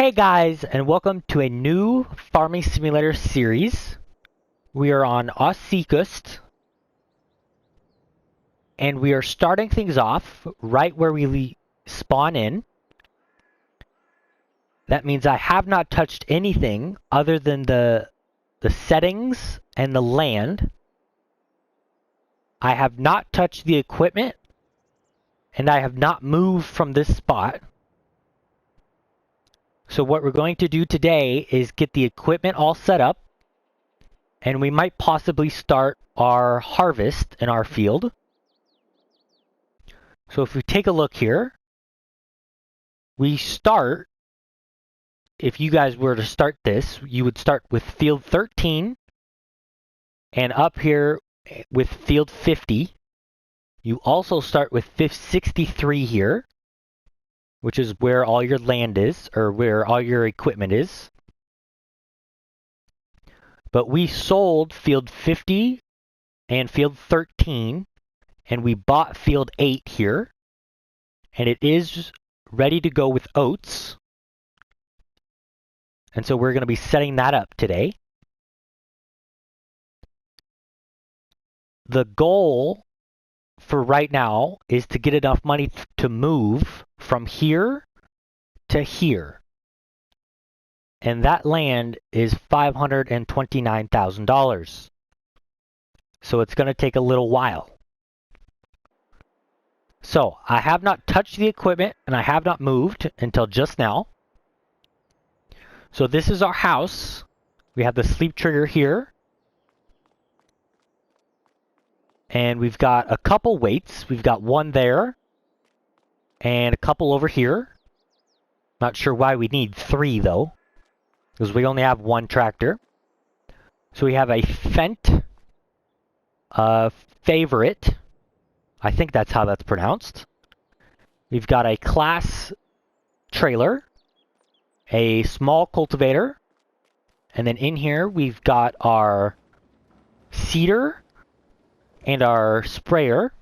Hey guys, and welcome to a new farming simulator series. We are on Ostseekuste, and we are starting things off right where we spawn in. That means I have not touched anything other than the settings and the land. I have not touched the equipment, and I have not moved from this spot. So what we're going to do today is get the equipment all set up, and we might possibly start our harvest in our field. So if we take a look here, we start, if you guys were to start this, you would start with field 13 and up here with field 50. You also start with 63 here, which is where all your land is, or where all your equipment is. But we sold field 50 and field 13, and we bought field 8 here, and it is ready to go with oats. And so we're going to be setting that up today. The goal for right now is to get enough money to move from here to here. And that land is $529,000. So it's going to take a little while. So I have not touched the equipment and I have not moved until just now. So this is our house. We have the sleep trigger here. And we've got a couple weights. We've got one there and a couple over here. Not sure why we need 3 though, because we only have 1 tractor. So we have a Fent favorite. I think that's how that's pronounced. We've got a class trailer, a small cultivator, and then in here we've got our seeder and our sprayer.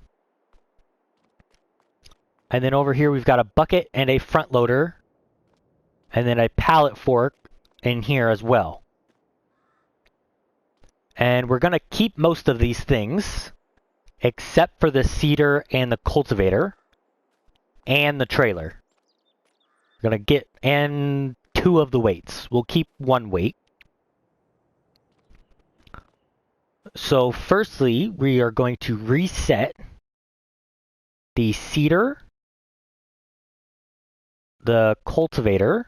And then over here we've got a bucket and a front loader, and then a pallet fork in here as well. And we're going to keep most of these things, except for the seeder and the cultivator and the trailer. We're going to get and 2 of the weights. We'll keep 1 weight. So firstly, we are going to reset the seeder, the cultivator,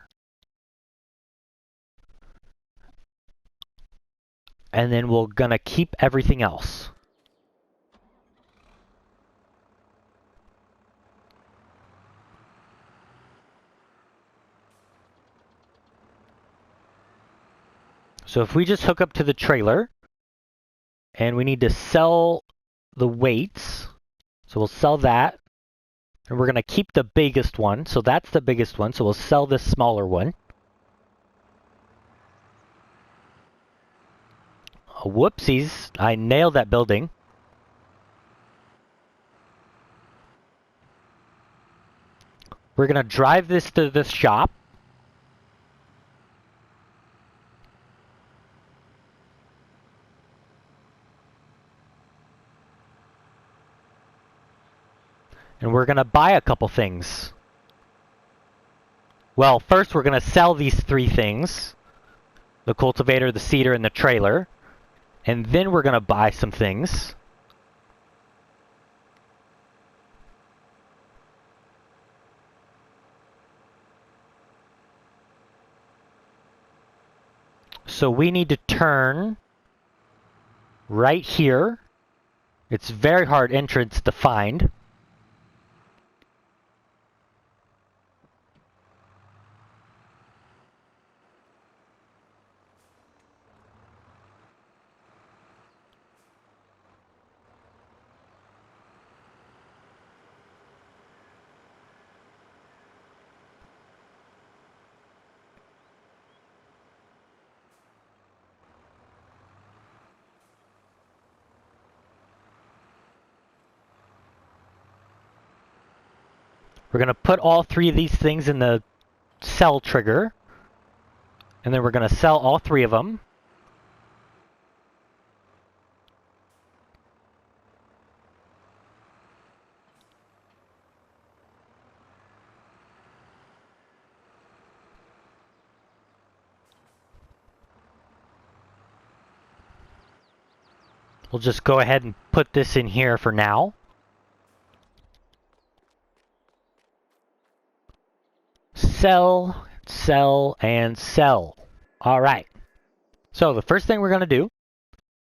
and then we're going to keep everything else. So if we just hook up to the trailer, and we need to sell the weights, so we'll sell that, and we're going to keep the biggest one, so that's the biggest one, so we'll sell this smaller one. Oh, whoopsies, I nailed that building. We're going to drive this to the shop. And we're going to buy a couple things. Well, first we're going to sell these 3 things. The cultivator, the seeder, and the trailer. And then we're going to buy some things. So we need to turn right here. It's very hard entrance to find. We're going to put all 3 of these things in the sell trigger. And then we're going to sell all 3 of them. We'll just go ahead and put this in here for now. Sell, sell, and sell. All right. So the first thing we're going to do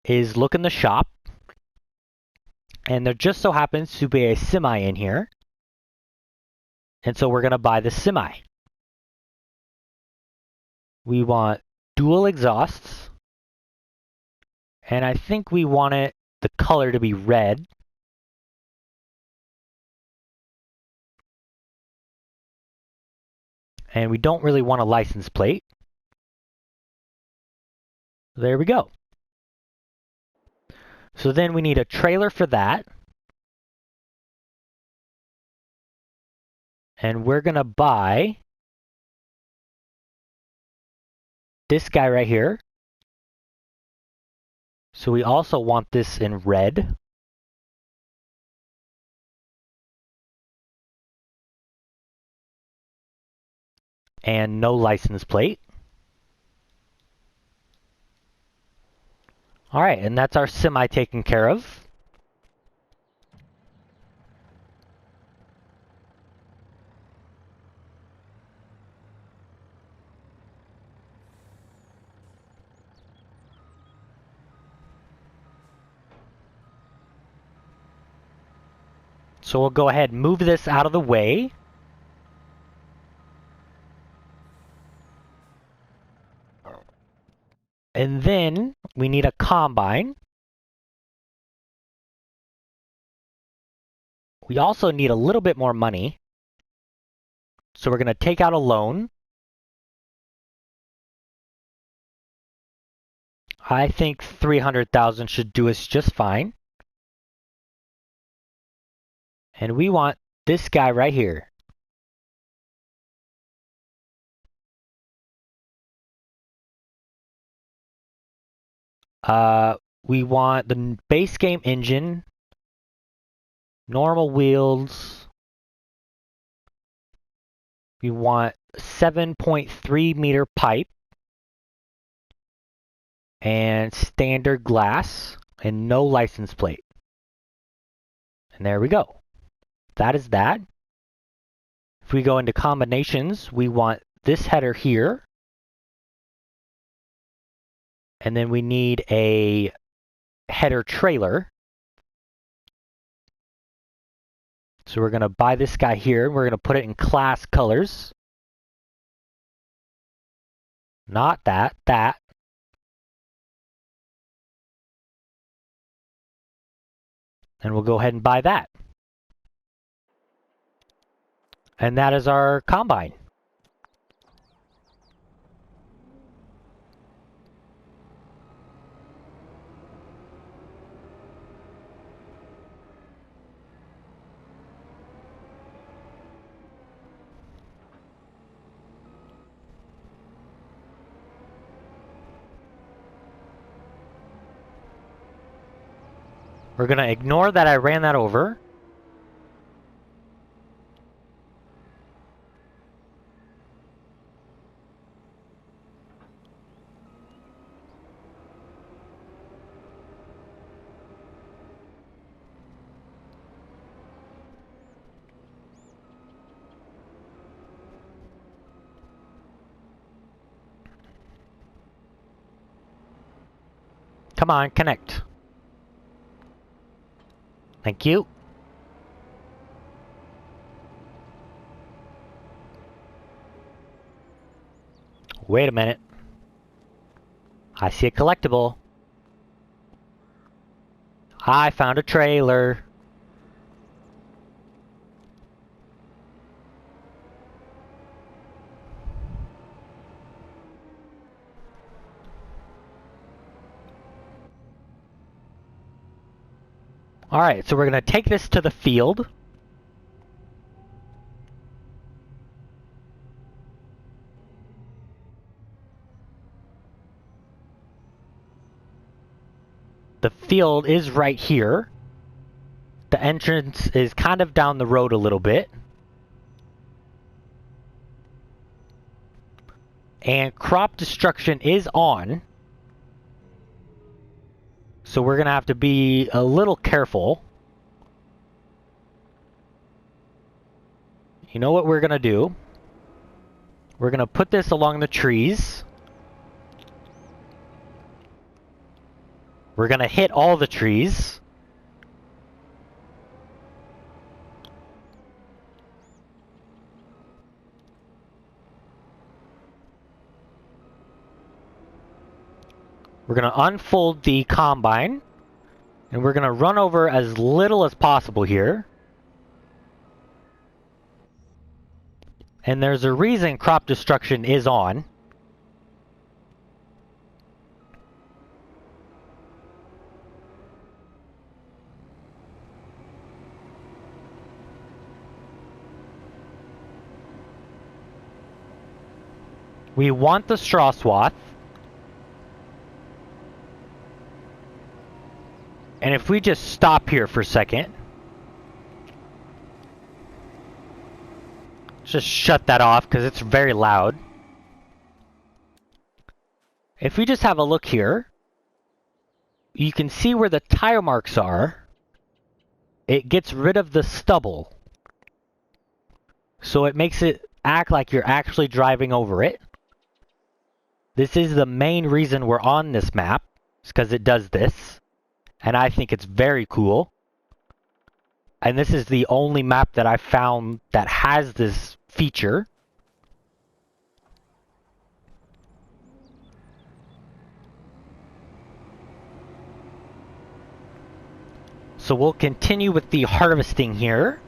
is look in the shop. And there just so happens to be a semi in here. And so we're going to buy the semi. We want dual exhausts. And I think we want it, the color to be red. And we don't really want a license plate. There we go. So then we need a trailer for that. And we're going to buy this guy right here. So we also want this in red. And no license plate. All right, and that's our semi taken care of. So we'll go ahead and move this out of the way. And then we need a combine. We also need a little bit more money. So we're going to take out a loan. I think 300,000 should do us just fine. And we want this guy right here. We want the base game engine, normal wheels. We want 7.3 meter pipe and standard glass and no license plate. And there we go. That is that. If we go into combinations, we want this header here. And then we need a header trailer. So we're going to buy this guy here, and we're going to put it in class colors. Not that, that. And we'll go ahead and buy that. And that is our combine. We're going to ignore that I ran that over. Come on, connect. Thank you. Wait a minute. I see a collectible. I found a trailer. Alright, so we're going to take this to the field. The field is right here. The entrance is kind of down the road a little bit. And crop destruction is on. So we're going to have to be a little careful. You know what we're going to do? We're going to put this along the trees. We're going to hit all the trees. We're going to unfold the combine. And we're going to run over as little as possible here. And there's a reason crop destruction is on. We want the straw swath. And if we just stop here for a second. Just shut that off because it's very loud. If we just have a look here. You can see where the tire marks are. It gets rid of the stubble. So it makes it act like you're actually driving over it. This is the main reason we're on this map. It's because it does this. And I think it's very cool. And this is the only map that I found that has this feature. So we'll continue with the harvesting here.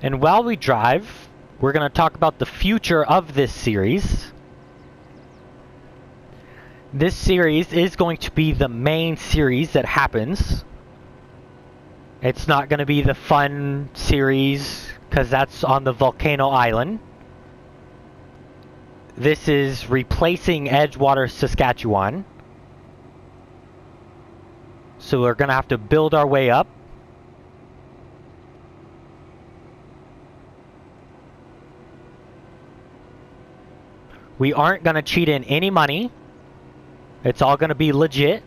And while we drive, we're going to talk about the future of this series. This series is going to be the main series that happens. It's not going to be the fun series, because that's on the volcano island. This is replacing Edgewater, Saskatchewan. So we're going to have to build our way up. We aren't going to cheat in any money. It's all going to be legit.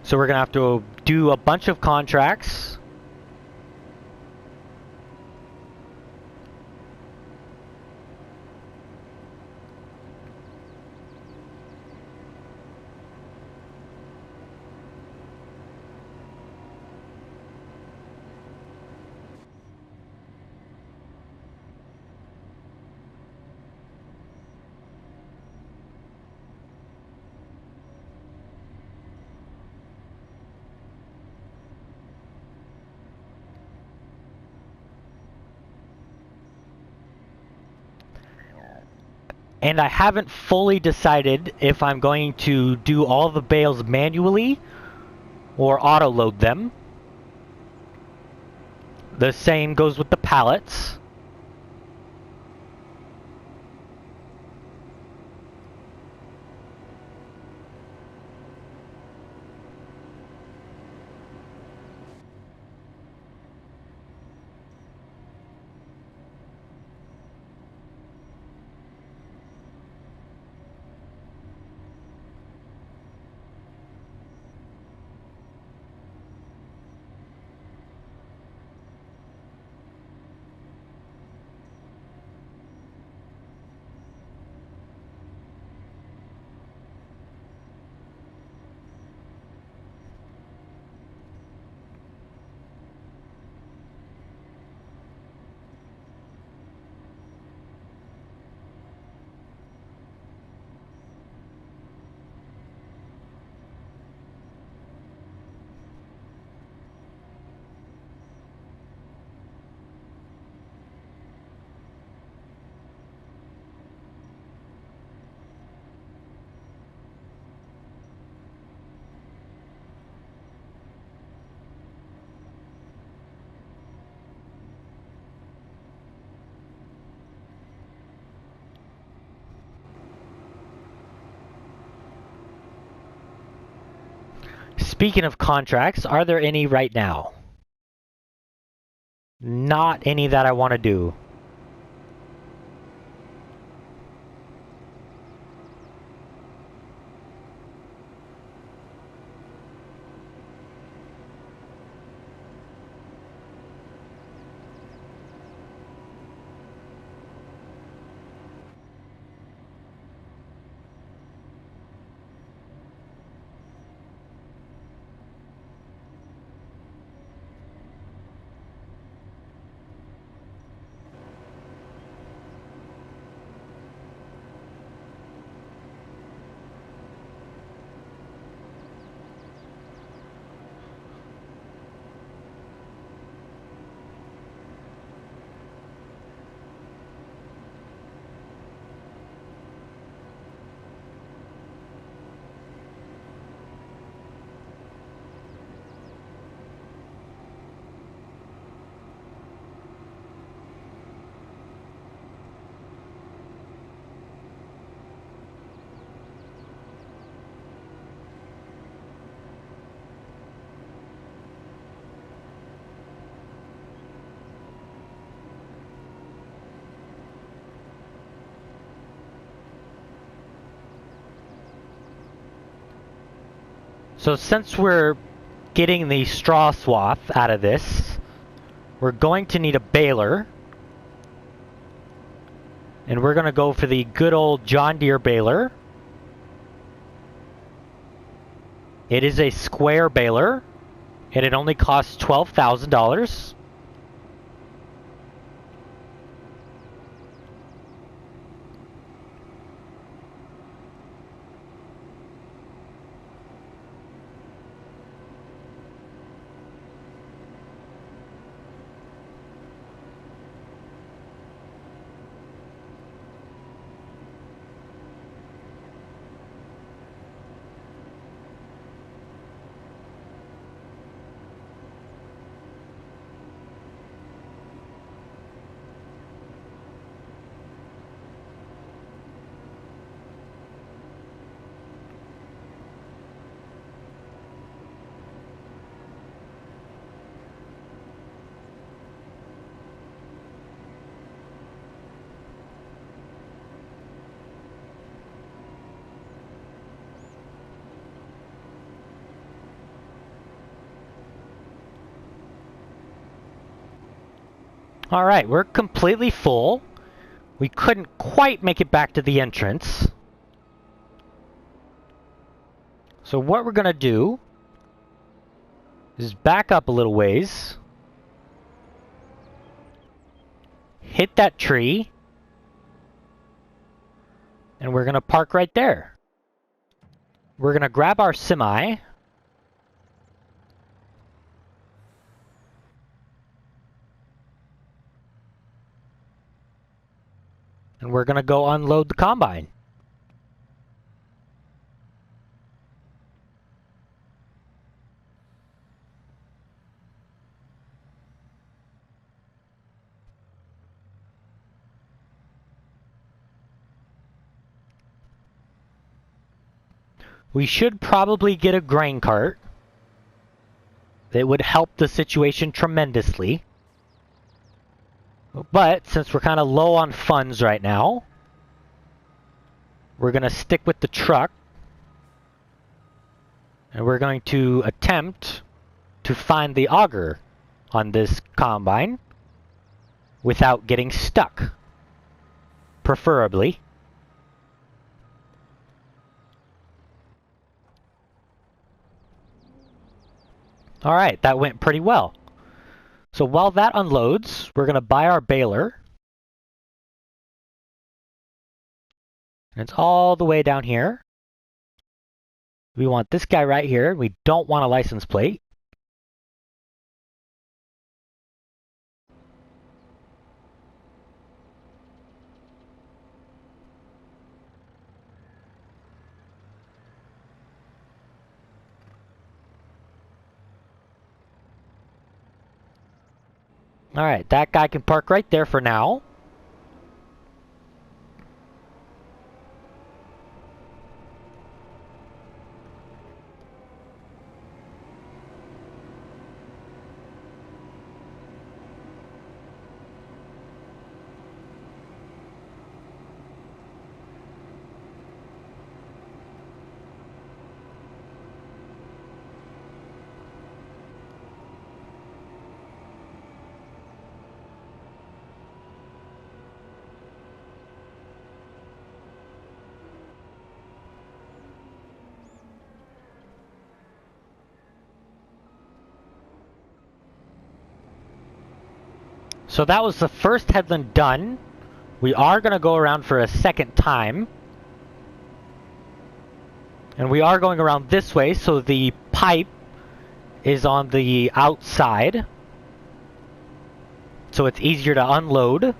So we're going to have to do a bunch of contracts. And I haven't fully decided if I'm going to do all the bales manually or auto-load them. The same goes with the pallets. speaking of contracts, are there any right now? Not any that I want to do. So since we're getting the straw swath out of this, we're going to need a baler. And we're going to go for the good old John Deere baler. It is a square baler, and it only costs $12,000. Alright, we're completely full. We couldn't quite make it back to the entrance. So what we're going to do is back up a little ways. Hit that tree. And we're going to park right there. We're going to grab our semi. And we're going to go unload the combine. We should probably get a grain cart. That would help the situation tremendously. But since we're kind of low on funds right now, we're going to stick with the truck. And we're going to attempt to find the auger on this combine without getting stuck, preferably. Alright, that went pretty well. So while that unloads, we're going to buy our baler. And it's all the way down here. We want this guy right here. We don't want a license plate. Alright, that guy can park right there for now. So that was the first headland done. We are going to go around for a second time. And we are going around this way, so the pipe is on the outside. So it's easier to unload.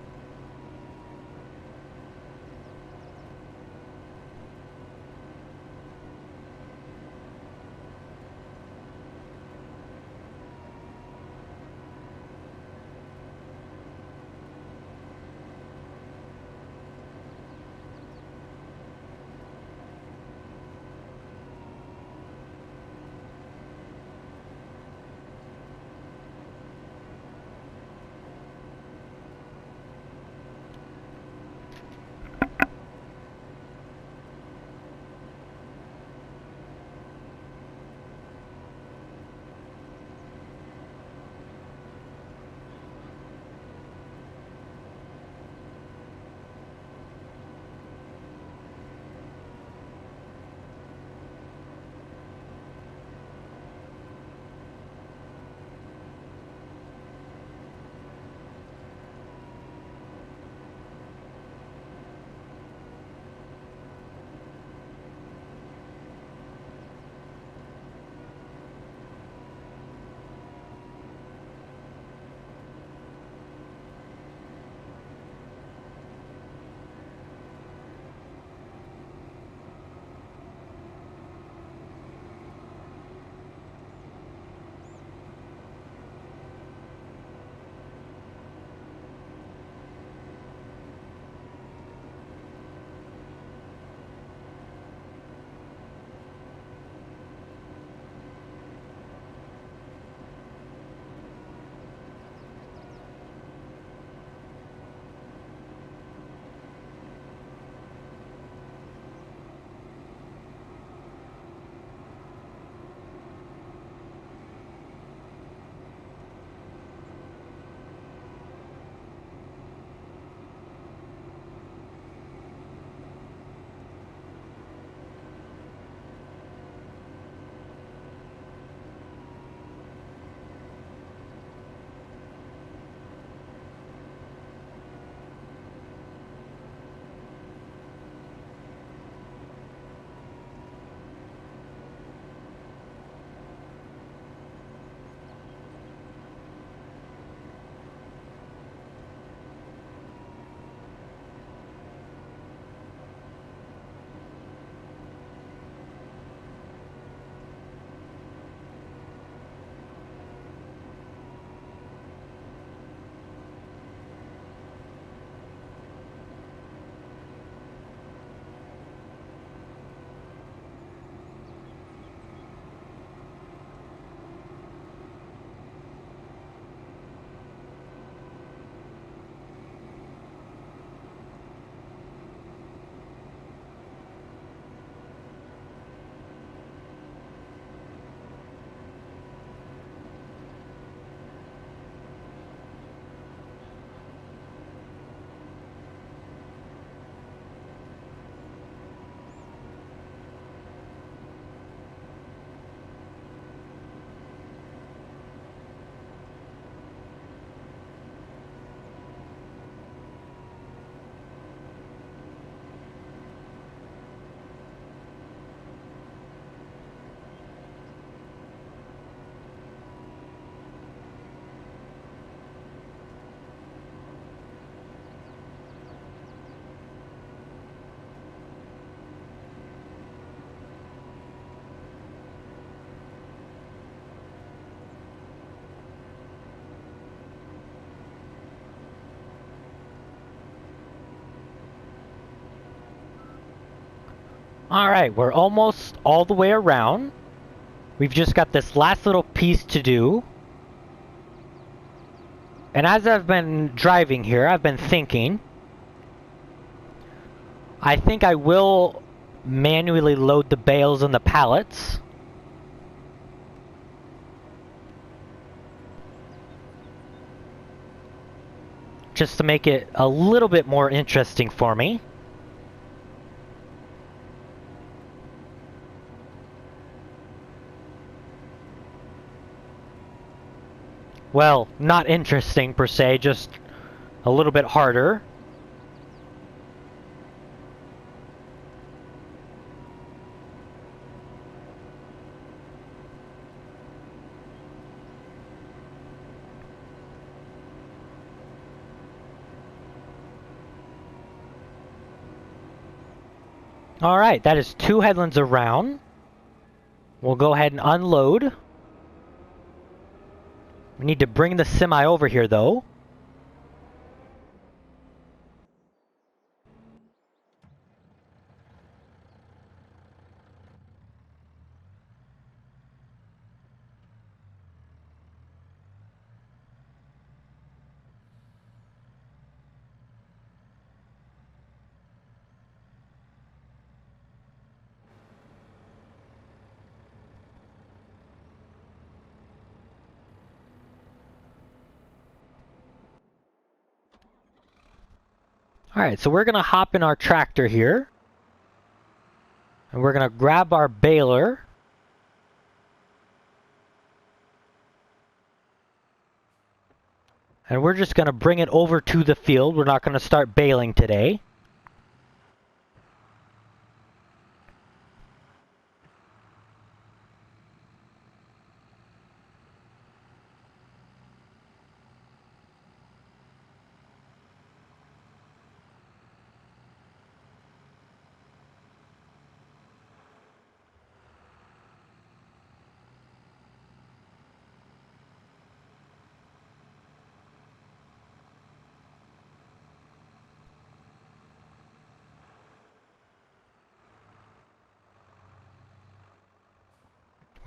Alright, we're almost all the way around. We've just got this last little piece to do. And as I've been driving here, I've been thinking, I think I will manually load the bales and the pallets. Just to make it a little bit more interesting for me. Well, not interesting per se, just a little bit harder. All right, that is 2 headlands around. We'll go ahead and unload. We need to bring the semi over here, though. All right, so we're going to hop in our tractor here. And we're going to grab our baler. And we're just going to bring it over to the field. We're not going to start baling today.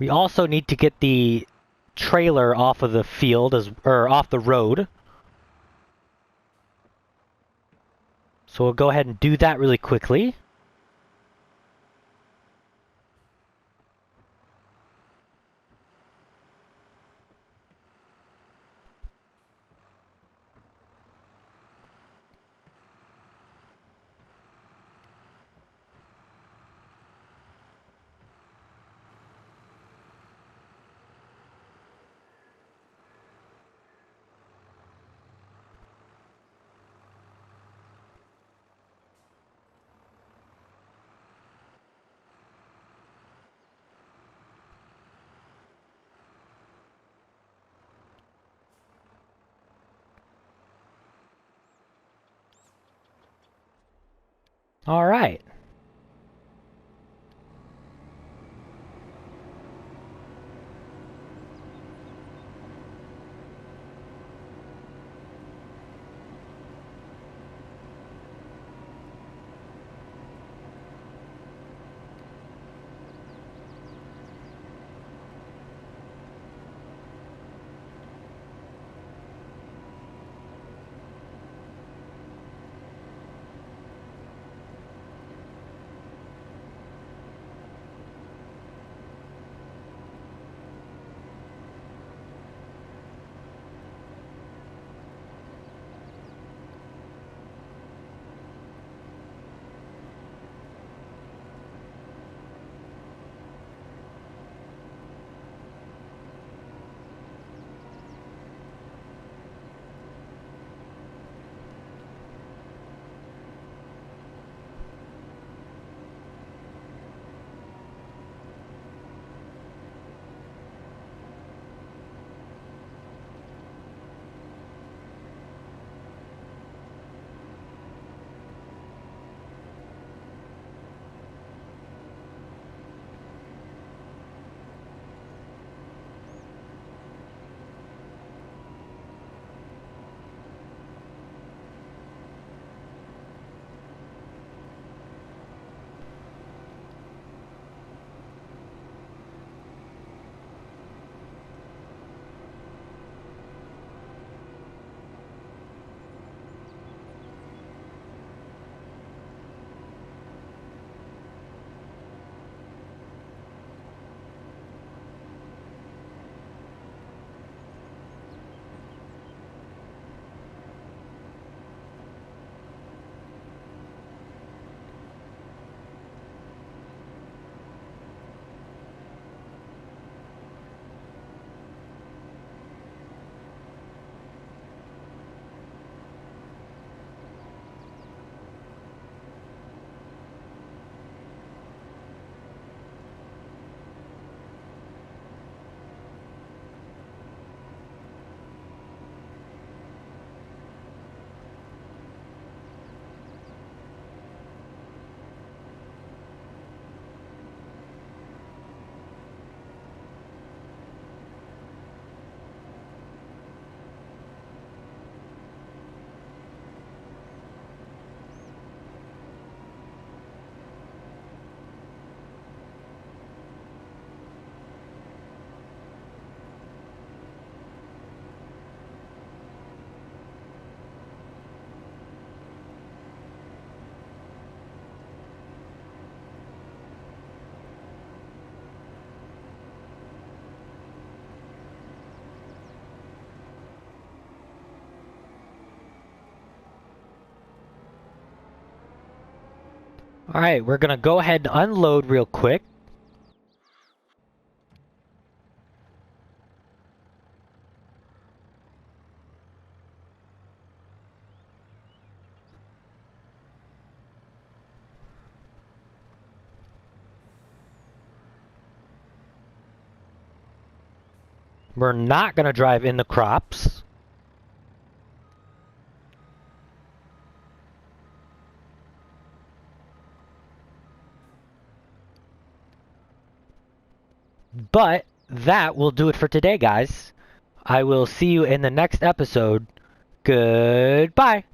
We also need to get the trailer off of the field, or off the road. So we'll go ahead and do that really quickly. All right. Alright, we're gonna go ahead and unload real quick. We're not gonna drive in the crops. But that will do it for today, guys. I will see you in the next episode. Goodbye.